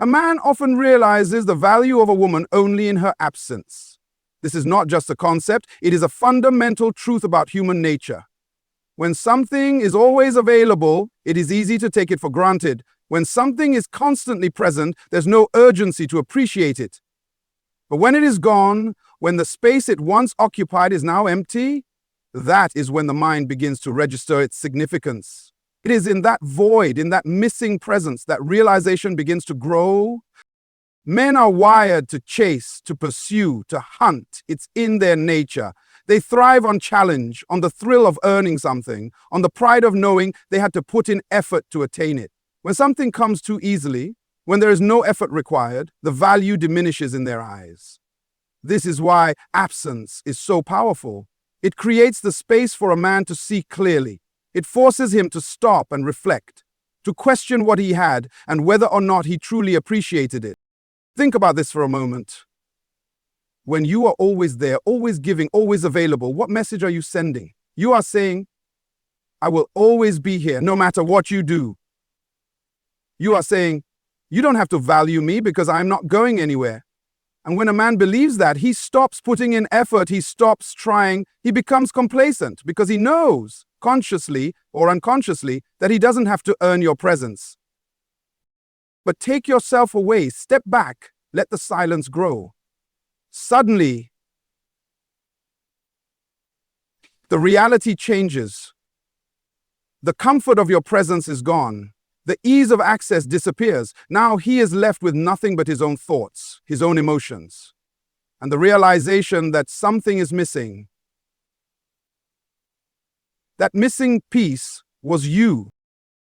A man often realizes the value of a woman only in her absence. This is not just a concept, it is a fundamental truth about human nature. When something is always available, it is easy to take it for granted. When something is constantly present, there's no urgency to appreciate it. But when it is gone, when the space it once occupied is now empty, that is when the mind begins to register its significance. It is in that void, in that missing presence, that realization begins to grow. Men are wired to chase, to pursue, to hunt. It's in their nature. They thrive on challenge, on the thrill of earning something, on the pride of knowing they had to put in effort to attain it. When something comes too easily, when there is no effort required, the value diminishes in their eyes. This is why absence is so powerful. It creates the space for a man to see clearly. It forces him to stop and reflect, to question what he had and whether or not he truly appreciated it. Think about this for a moment. When you are always there, always giving, always available, what message are you sending? You are saying, I will always be here no matter what you do. You are saying, you don't have to value me because I'm not going anywhere. And when a man believes that, he stops putting in effort, he stops trying, he becomes complacent because he knows, consciously or unconsciously, that he doesn't have to earn your presence. But take yourself away, step back, let the silence grow. Suddenly, the reality changes. The comfort of your presence is gone. The ease of access disappears. Now he is left with nothing but his own thoughts, his own emotions, and the realization that something is missing. That missing piece was you.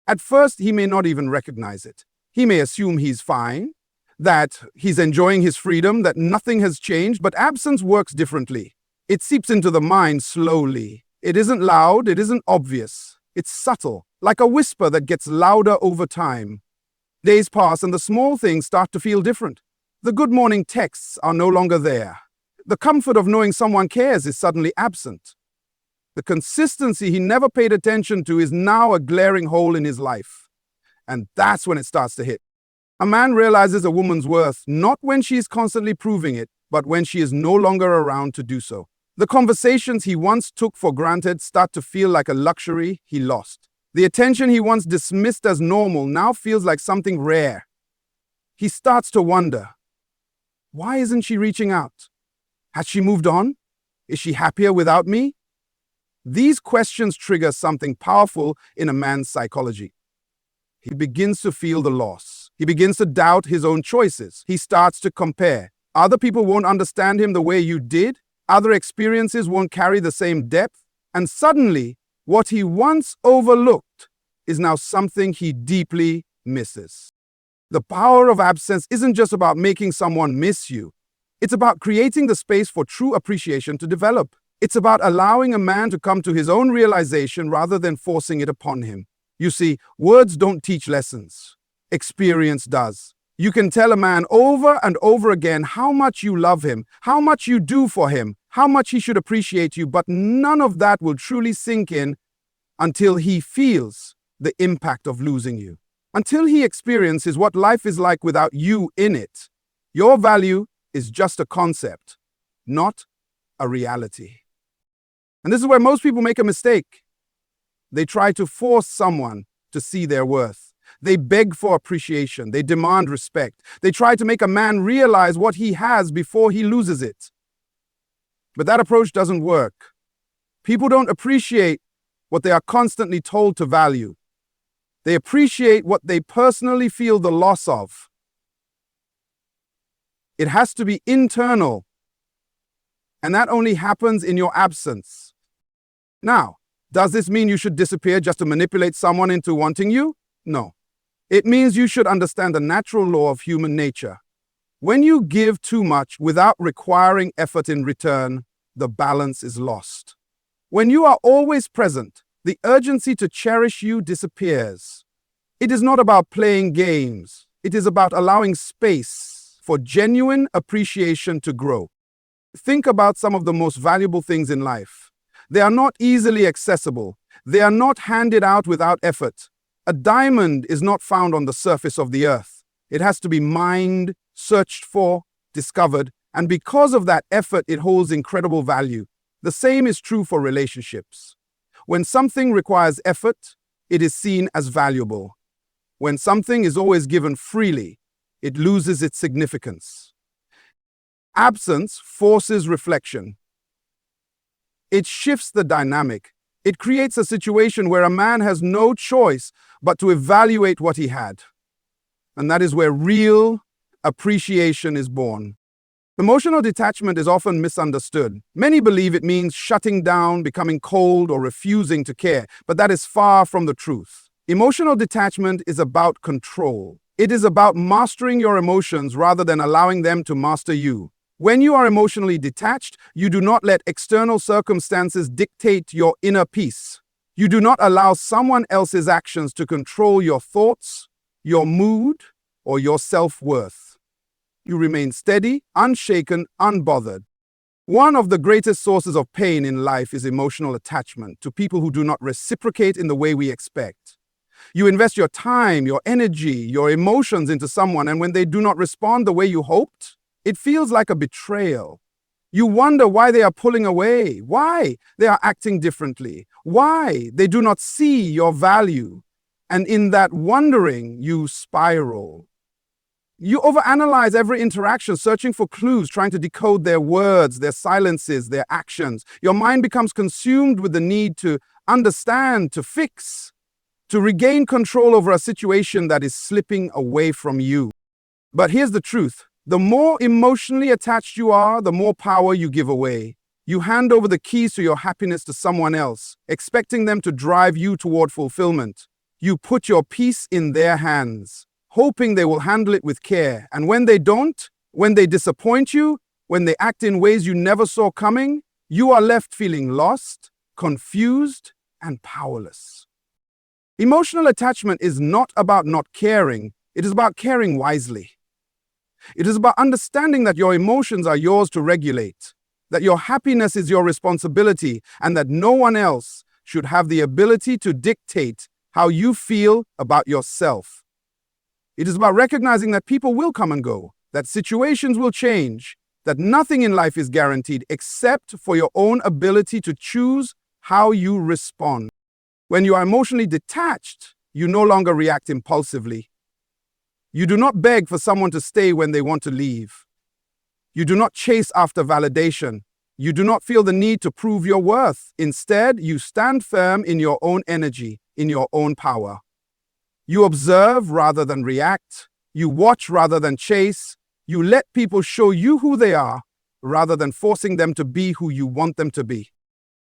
At first, he may not even recognize it. He may assume he's fine, that he's enjoying his freedom, that nothing has changed, but absence works differently. It seeps into the mind slowly. It isn't loud, it isn't obvious. It's subtle, like a whisper that gets louder over time. Days pass and the small things start to feel different. The good morning texts are no longer there. The comfort of knowing someone cares is suddenly absent. The consistency he never paid attention to is now a glaring hole in his life. And that's when it starts to hit. A man realizes a woman's worth not when she is constantly proving it, but when she is no longer around to do so. The conversations he once took for granted start to feel like a luxury he lost. The attention he once dismissed as normal now feels like something rare. He starts to wonder, why isn't she reaching out? Has she moved on? Is she happier without me? These questions trigger something powerful in a man's psychology. He begins to feel the loss. He begins to doubt his own choices. He starts to compare. Other people won't understand him the way you did. Other experiences won't carry the same depth. And suddenly, what he once overlooked is now something he deeply misses. The power of absence isn't just about making someone miss you. It's about creating the space for true appreciation to develop. It's about allowing a man to come to his own realization rather than forcing it upon him. You see, words don't teach lessons. Experience does. You can tell a man over and over again how much you love him, how much you do for him, how much he should appreciate you, but none of that will truly sink in until he feels the impact of losing you. Until he experiences what life is like without you in it. Your value is just a concept, not a reality. And this is where most people make a mistake. They try to force someone to see their worth. They beg for appreciation. They demand respect. They try to make a man realize what he has before he loses it. But that approach doesn't work. People don't appreciate what they are constantly told to value. They appreciate what they personally feel the loss of. It has to be internal, and that only happens in your absence. Now, does this mean you should disappear just to manipulate someone into wanting you? No. It means you should understand the natural law of human nature. When you give too much without requiring effort in return, the balance is lost. When you are always present, the urgency to cherish you disappears. It is not about playing games. It is about allowing space for genuine appreciation to grow. Think about some of the most valuable things in life. They are not easily accessible. They are not handed out without effort. A diamond is not found on the surface of the earth. It has to be mined, searched for, discovered, and because of that effort, it holds incredible value. The same is true for relationships. When something requires effort, it is seen as valuable. When something is always given freely, it loses its significance. Absence forces reflection. It shifts the dynamic. It creates a situation where a man has no choice but to evaluate what he had. And that is where real appreciation is born. Emotional detachment is often misunderstood. Many believe it means shutting down, becoming cold, or refusing to care, but that is far from the truth. Emotional detachment is about control. It is about mastering your emotions rather than allowing them to master you. When you are emotionally detached, you do not let external circumstances dictate your inner peace. You do not allow someone else's actions to control your thoughts, your mood, or your self-worth. You remain steady, unshaken, unbothered. One of the greatest sources of pain in life is emotional attachment to people who do not reciprocate in the way we expect. You invest your time, your energy, your emotions into someone, and when they do not respond the way you hoped, it feels like a betrayal. You wonder why they are pulling away, why they are acting differently, why they do not see your value. And in that wondering, you spiral. You overanalyze every interaction, searching for clues, trying to decode their words, their silences, their actions. Your mind becomes consumed with the need to understand, to fix, to regain control over a situation that is slipping away from you. But here's the truth. The more emotionally attached you are, the more power you give away. You hand over the keys to your happiness to someone else, expecting them to drive you toward fulfillment. You put your peace in their hands, hoping they will handle it with care. And when they don't, when they disappoint you, when they act in ways you never saw coming, you are left feeling lost, confused, and powerless. Emotional attachment is not about not caring. It is about caring wisely. It is about understanding that your emotions are yours to regulate, that your happiness is your responsibility, and that no one else should have the ability to dictate how you feel about yourself. It is about recognizing that people will come and go, that situations will change, that nothing in life is guaranteed except for your own ability to choose how you respond. When you are emotionally detached, you no longer react impulsively. You do not beg for someone to stay when they want to leave. You do not chase after validation. You do not feel the need to prove your worth. Instead, you stand firm in your own energy, in your own power. You observe rather than react. You watch rather than chase. You let people show you who they are rather than forcing them to be who you want them to be.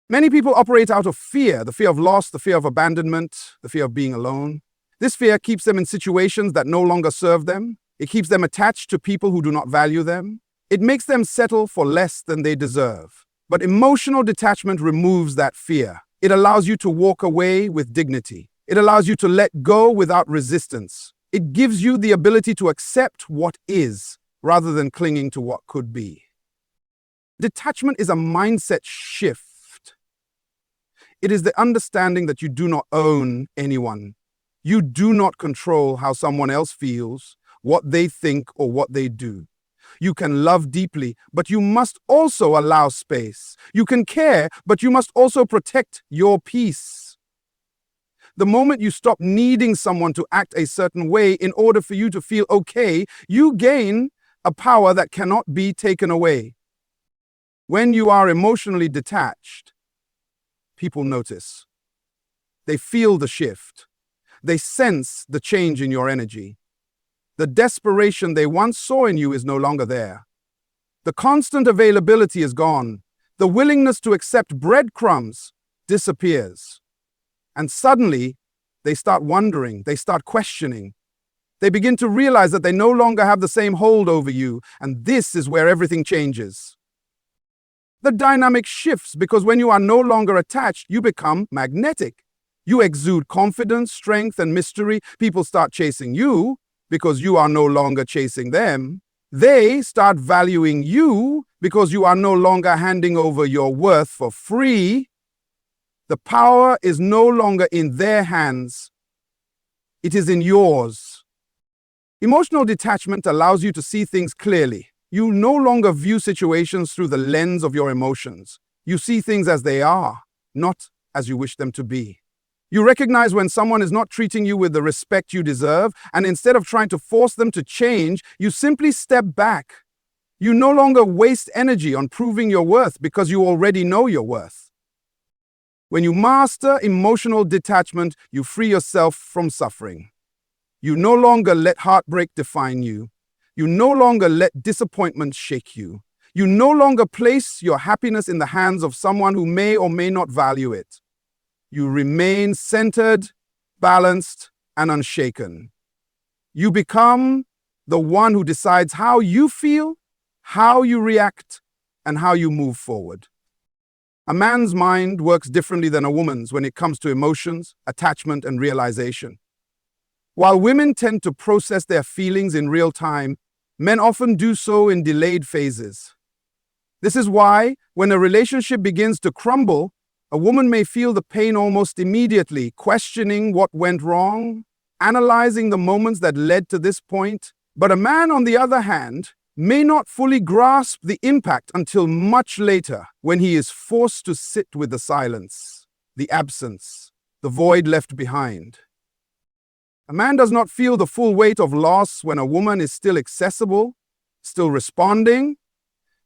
Many people operate out of fear, the fear of loss, the fear of abandonment, the fear of being alone. This fear keeps them in situations that no longer serve them. It keeps them attached to people who do not value them. It makes them settle for less than they deserve. But emotional detachment removes that fear. It allows you to walk away with dignity. It allows you to let go without resistance. It gives you the ability to accept what is rather than clinging to what could be. Detachment is a mindset shift. It is the understanding that you do not own anyone. You do not control how someone else feels, what they think, or what they do. You can love deeply, but you must also allow space. You can care, but you must also protect your peace. The moment you stop needing someone to act a certain way in order for you to feel okay, you gain a power that cannot be taken away. When you are emotionally detached, people notice. They feel the shift. They sense the change in your energy. The desperation they once saw in you is no longer there. The constant availability is gone. The willingness to accept breadcrumbs disappears. And suddenly, they start wondering, they start questioning. They begin to realize that they no longer have the same hold over you, and this is where everything changes. The dynamic shifts because when you are no longer attached, you become magnetic. You exude confidence, strength, and mystery. People start chasing you because you are no longer chasing them. They start valuing you because you are no longer handing over your worth for free. The power is no longer in their hands. It is in yours. Emotional detachment allows you to see things clearly. You no longer view situations through the lens of your emotions. You see things as they are, not as you wish them to be. You recognize when someone is not treating you with the respect you deserve, and instead of trying to force them to change, you simply step back. You no longer waste energy on proving your worth because you already know your worth. When you master emotional detachment, you free yourself from suffering. You no longer let heartbreak define you. You no longer let disappointment shake you. You no longer place your happiness in the hands of someone who may or may not value it. You remain centered, balanced, and unshaken. You become the one who decides how you feel, how you react, and how you move forward. A man's mind works differently than a woman's when it comes to emotions, attachment, and realization. While women tend to process their feelings in real time, men often do so in delayed phases. This is why, when a relationship begins to crumble, a woman may feel the pain almost immediately, questioning what went wrong, analyzing the moments that led to this point. But a man, on the other hand, may not fully grasp the impact until much later, when he is forced to sit with the silence, the absence, the void left behind. A man does not feel the full weight of loss when a woman is still accessible, still responding,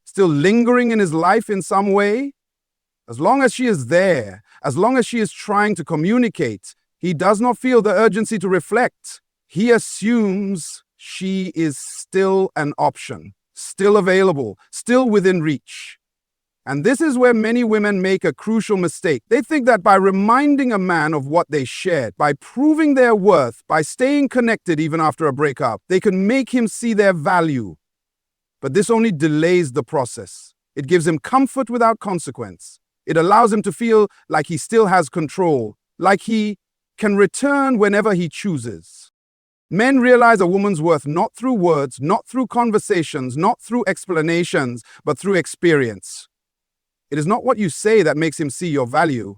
still lingering in his life in some way. As long as she is there, as long as she is trying to communicate, he does not feel the urgency to reflect. He assumes she is still an option, still available, still within reach. And this is where many women make a crucial mistake. They think that by reminding a man of what they shared, by proving their worth, by staying connected even after a breakup, they can make him see their value. But this only delays the process. It gives him comfort without consequence. It allows him to feel like he still has control, like he can return whenever he chooses. Men realize a woman's worth not through words, not through conversations, not through explanations, but through experience. It is not what you say that makes him see your value.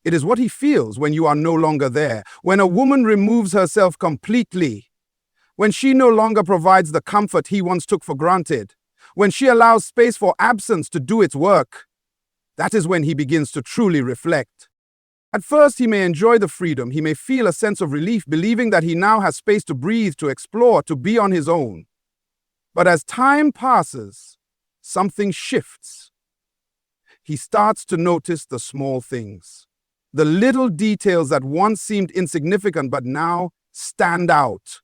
It is what he feels when you are no longer there. When a woman removes herself completely, when she no longer provides the comfort he once took for granted, when she allows space for absence to do its work, that is when he begins to truly reflect. At first, he may enjoy the freedom. He may feel a sense of relief, believing that he now has space to breathe, to explore, to be on his own. But as time passes, something shifts. He starts to notice the small things, the little details that once seemed insignificant but now stand out.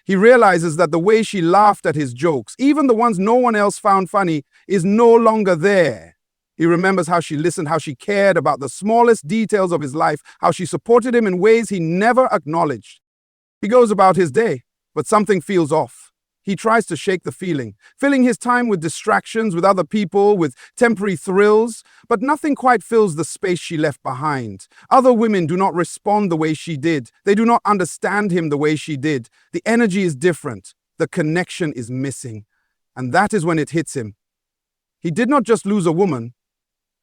He realizes that the way she laughed at his jokes, even the ones no one else found funny, is no longer there. He remembers how she listened, how she cared about the smallest details of his life, how she supported him in ways he never acknowledged. He goes about his day, but something feels off. He tries to shake the feeling, filling his time with distractions, with other people, with temporary thrills, but nothing quite fills the space she left behind. Other women do not respond the way she did. They do not understand him the way she did. The energy is different. The connection is missing. And that is when it hits him. He did not just lose a woman.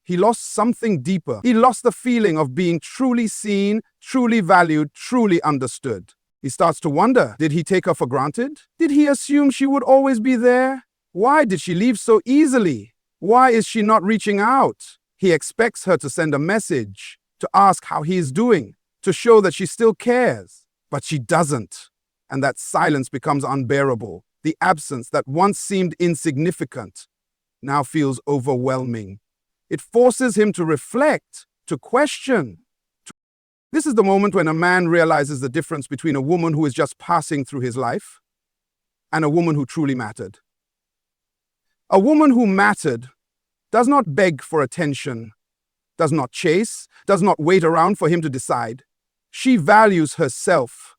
He lost something deeper. He lost the feeling of being truly seen, truly valued, truly understood. He starts to wonder, did he take her for granted? Did he assume she would always be there? Why did she leave so easily? Why is she not reaching out? He expects her to send a message, to ask how he is doing, to show that she still cares. But she doesn't. And that silence becomes unbearable. The absence that once seemed insignificant now feels overwhelming. It forces him to reflect, to question. This is the moment when a man realizes the difference between a woman who is just passing through his life and a woman who truly mattered. A woman who mattered does not beg for attention, does not chase, does not wait around for him to decide. She values herself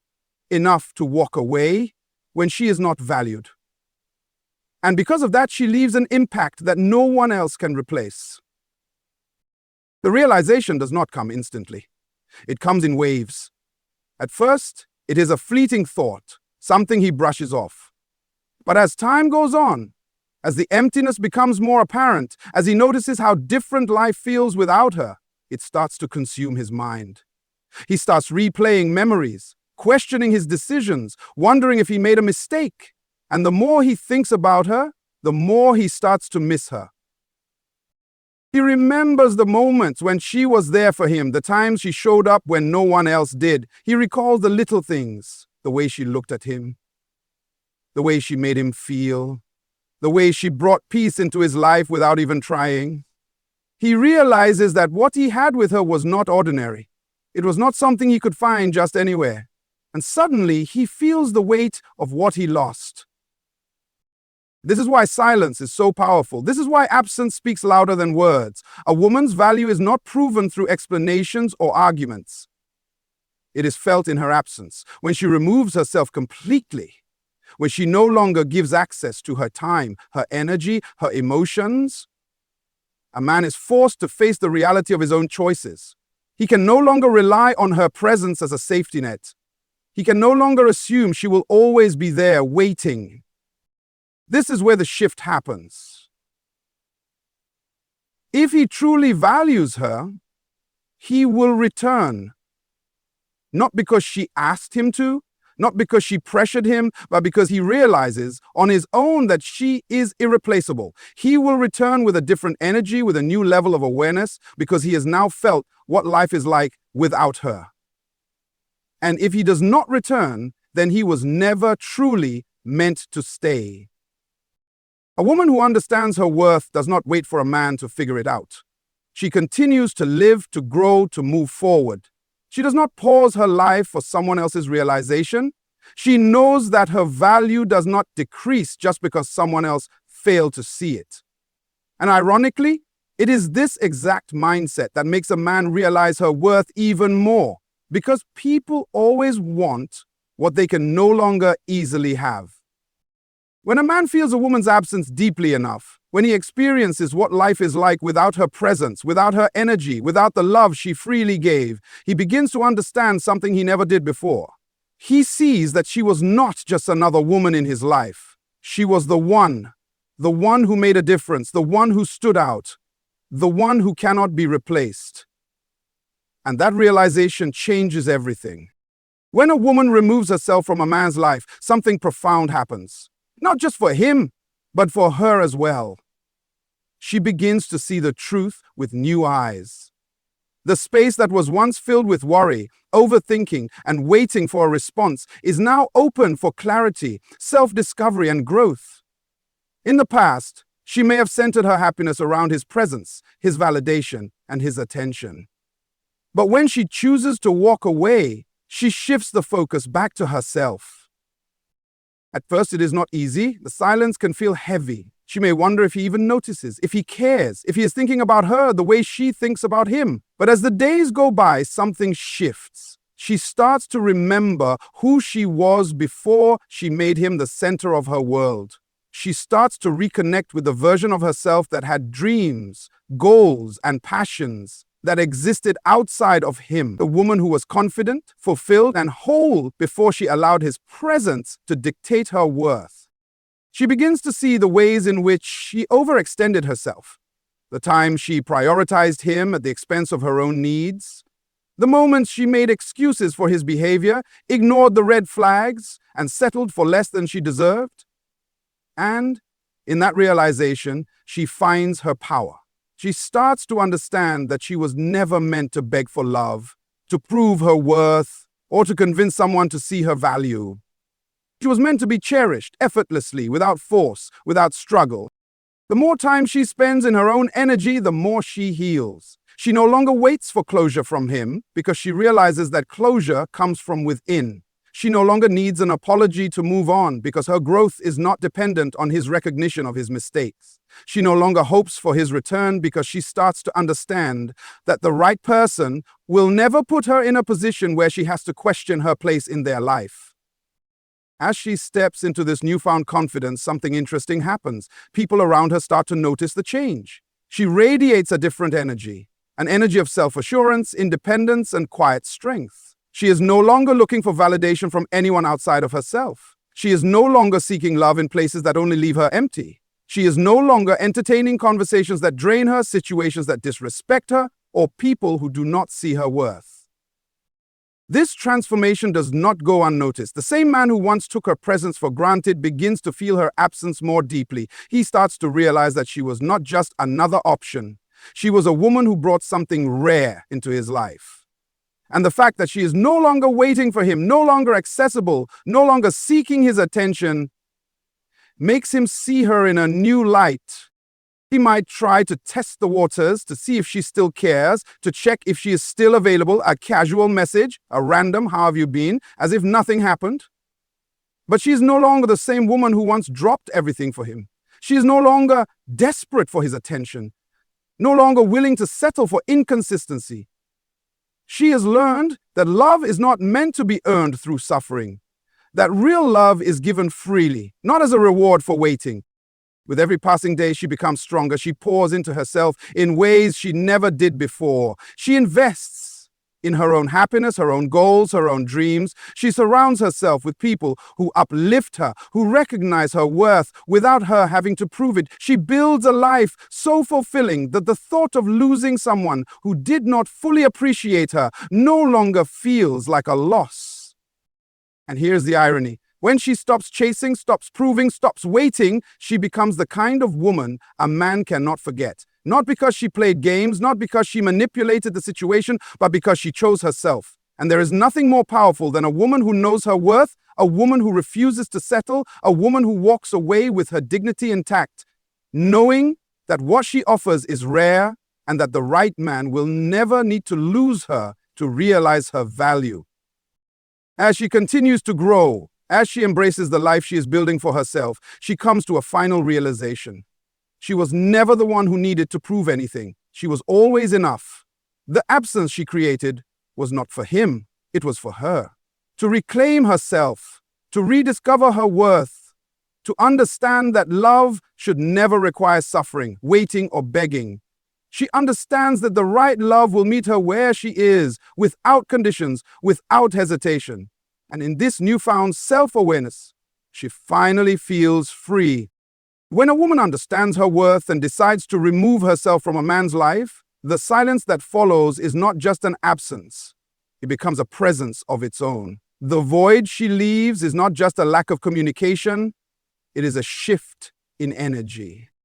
enough to walk away when she is not valued. And because of that, she leaves an impact that no one else can replace. The realization does not come instantly. It comes in waves. At first, it is a fleeting thought, something he brushes off. But as time goes on, as the emptiness becomes more apparent, as he notices how different life feels without her, it starts to consume his mind. He starts replaying memories, questioning his decisions, wondering if he made a mistake. And the more he thinks about her, the more he starts to miss her. He remembers the moments when she was there for him, the times she showed up when no one else did. He recalls the little things, the way she looked at him, the way she made him feel, the way she brought peace into his life without even trying. He realizes that what he had with her was not ordinary. It was not something he could find just anywhere. And suddenly, he feels the weight of what he lost. This is why silence is so powerful. This is why absence speaks louder than words. A woman's value is not proven through explanations or arguments. It is felt in her absence, when she removes herself completely, when she no longer gives access to her time, her energy, her emotions. A man is forced to face the reality of his own choices. He can no longer rely on her presence as a safety net. He can no longer assume she will always be there waiting. This is where the shift happens. If he truly values her, he will return. Not because she asked him to, not because she pressured him, but because he realizes on his own that she is irreplaceable. He will return with a different energy, with a new level of awareness, because he has now felt what life is like without her. And if he does not return, then he was never truly meant to stay. A woman who understands her worth does not wait for a man to figure it out. She continues to live, to grow, to move forward. She does not pause her life for someone else's realization. She knows that her value does not decrease just because someone else failed to see it. And ironically, it is this exact mindset that makes a man realize her worth even more, because people always want what they can no longer easily have. When a man feels a woman's absence deeply enough, when he experiences what life is like without her presence, without her energy, without the love she freely gave, he begins to understand something he never did before. He sees that she was not just another woman in his life. She was the one who made a difference, the one who stood out, the one who cannot be replaced. And that realization changes everything. When a woman removes herself from a man's life, something profound happens. Not just for him, but for her as well. She begins to see the truth with new eyes. The space that was once filled with worry, overthinking, and waiting for a response is now open for clarity, self-discovery, and growth. In the past, she may have centered her happiness around his presence, his validation, and his attention. But when she chooses to walk away, she shifts the focus back to herself. At first, it is not easy. The silence can feel heavy. She may wonder if he even notices, if he cares, if he is thinking about her the way she thinks about him. But as the days go by, something shifts. She starts to remember who she was before she made him the center of her world. She starts to reconnect with the version of herself that had dreams, goals, and passions that existed outside of him, the woman who was confident, fulfilled, and whole before she allowed his presence to dictate her worth. She begins to see the ways in which she overextended herself, the times she prioritized him at the expense of her own needs, the moments she made excuses for his behavior, ignored the red flags, and settled for less than she deserved. And in that realization, she finds her power. She starts to understand that she was never meant to beg for love, to prove her worth, or to convince someone to see her value. She was meant to be cherished effortlessly, without force, without struggle. The more time she spends in her own energy, the more she heals. She no longer waits for closure from him because she realizes that closure comes from within. She no longer needs an apology to move on because her growth is not dependent on his recognition of his mistakes. She no longer hopes for his return because she starts to understand that the right person will never put her in a position where she has to question her place in their life. As she steps into this newfound confidence, something interesting happens. People around her start to notice the change. She radiates a different energy, an energy of self-assurance, independence, and quiet strength. She is no longer looking for validation from anyone outside of herself. She is no longer seeking love in places that only leave her empty. She is no longer entertaining conversations that drain her, situations that disrespect her, or people who do not see her worth. This transformation does not go unnoticed. The same man who once took her presence for granted begins to feel her absence more deeply. He starts to realize that she was not just another option. She was a woman who brought something rare into his life. And the fact that she is no longer waiting for him, no longer accessible, no longer seeking his attention, makes him see her in a new light. He might try to test the waters to see if she still cares, to check if she is still available, a casual message, a random "how have you been," as if nothing happened. But she is no longer the same woman who once dropped everything for him. She is no longer desperate for his attention, no longer willing to settle for inconsistency. She has learned that love is not meant to be earned through suffering, that real love is given freely, not as a reward for waiting. With every passing day, she becomes stronger. She pours into herself in ways she never did before. She invests in her own happiness, her own goals, her own dreams. She surrounds herself with people who uplift her, who recognize her worth without her having to prove it. She builds a life so fulfilling that the thought of losing someone who did not fully appreciate her no longer feels like a loss. And here's the irony. When she stops chasing, stops proving, stops waiting, she becomes the kind of woman a man cannot forget. Not because she played games, not because she manipulated the situation, but because she chose herself. And there is nothing more powerful than a woman who knows her worth, a woman who refuses to settle, a woman who walks away with her dignity intact, knowing that what she offers is rare and that the right man will never need to lose her to realize her value. As she continues to grow, as she embraces the life she is building for herself, she comes to a final realization. She was never the one who needed to prove anything. She was always enough. The absence she created was not for him, it was for her. To reclaim herself, to rediscover her worth, to understand that love should never require suffering, waiting, or begging. She understands that the right love will meet her where she is, without conditions, without hesitation. And in this newfound self-awareness, she finally feels free. When a woman understands her worth and decides to remove herself from a man's life, the silence that follows is not just an absence. It becomes a presence of its own. The void she leaves is not just a lack of communication, it is a shift in energy.